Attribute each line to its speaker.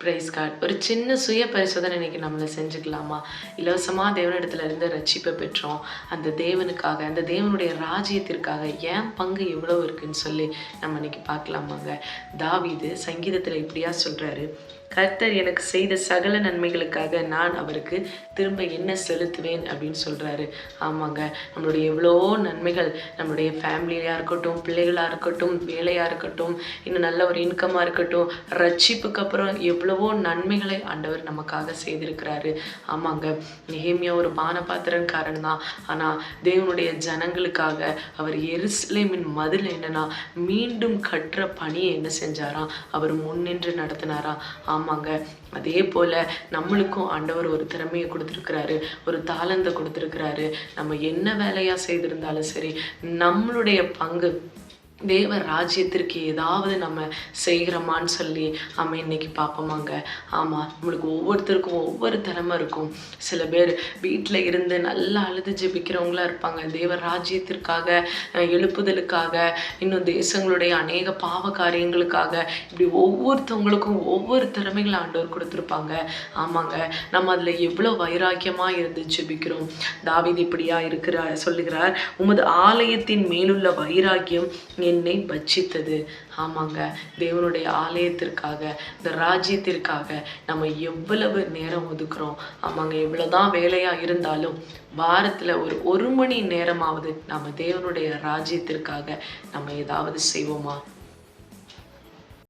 Speaker 1: Price God. ஒரு சின்ன சுய பரிசோதனை இன்னைக்கு நம்மளை செஞ்சுக்கலாமா? இலவசமாக தேவனிடத்துல இருந்து ரட்சிப்பை பெற்றோம். அந்த தேவனுக்காக, அந்த தேவனுடைய ராஜ்யத்திற்காக ஏன் பங்கு எவ்வளோ இருக்குன்னு சொல்லி நம்ம இன்னைக்கு பார்க்கலாமாங்க. தாவீது சங்கீதத்தில் இப்படியா சொல்றாரு, கர்த்தர் எனக்கு செய்த சகல நன்மைகளுக்காக நான் அவருக்கு திரும்ப என்ன செலுத்துவேன் அப்படின்னு சொல்கிறாரு. ஆமாங்க, நம்மளுடைய எவ்வளோ நன்மைகள் நம்மளுடைய ஃபேமிலியாக இருக்கட்டும், பிள்ளைகளாக இருக்கட்டும், வேலையாக இருக்கட்டும், இன்னும் நல்ல ஒரு இன்கமாக இருக்கட்டும், ரட்சிப்புக்கு அப்புறம் எவ்வளவோ நன்மைகளை ஆண்டவர் நமக்காக செய்திருக்கிறாரு. ஆமாங்க, நெகேமியா ஒரு பானபாத்திரன்காரன் தான். ஆனால் தேவனுடைய ஜனங்களுக்காக அவர் எருசலேமின் மதில் என்னன்னா மீண்டும் கட்டுற பணியை என்ன செஞ்சாராம், அவர் முன்னின்று நடத்தினாராம். ஆமாங்க, அதே போல நம்மளுக்கும் ஆண்டவர் ஒரு திறமையை கொடுத்துருக்கிறாரு, ஒரு தாளந்தை கொடுத்துருக்கிறாரு. நம்ம என்ன வேலையா செய்திருந்தாலும் சரி, நம்மளுடைய பங்கு தேவ ராஜ்யத்திற்கு ஏதாவது நம்ம செய்கிறோமான்னு சொல்லி நம்ம இன்னைக்கு பார்ப்போமாங்க. ஆமாம், நம்மளுக்கு ஒவ்வொருத்தருக்கும் ஒவ்வொரு திறமை இருக்கும். சில பேர் வீட்டில் இருந்து நல்லா அழுது ஜெபிக்கிறவங்களா இருப்பாங்க. தேவ ராஜ்யத்திற்காக, எழுப்புதலுக்காக, இன்னும் தேசங்களுடைய அநேக பாவ காரியங்களுக்காக, இப்படி ஒவ்வொருத்தவங்களுக்கும் ஒவ்வொரு திறமைகளை ஆண்டவர் கொடுத்துருப்பாங்க. ஆமாங்க, நம்ம அதில் எவ்வளோ வைராக்கியமாக இருந்து ஜெபிக்கிறோம். தாவீது இப்படியா சொல்லுகிறார், உமது ஆலயத்தின் மேலுள்ள வைராக்கியம் என்னை பட்சித்தது. ஆமாங்க, தேவனுடைய ஆலயத்திற்காக, இந்த ராஜ்யத்திற்காக நம்ம எவ்வளவு நேரம் ஒதுக்குறோம். ஆமாங்க, எவ்வளவுதான் வேலையா இருந்தாலும் வாரத்துல ஒரு மணி நேரமாவது நம்ம தேவனுடைய ராஜ்யத்திற்காக நம்ம ஏதாவது செய்வோமா?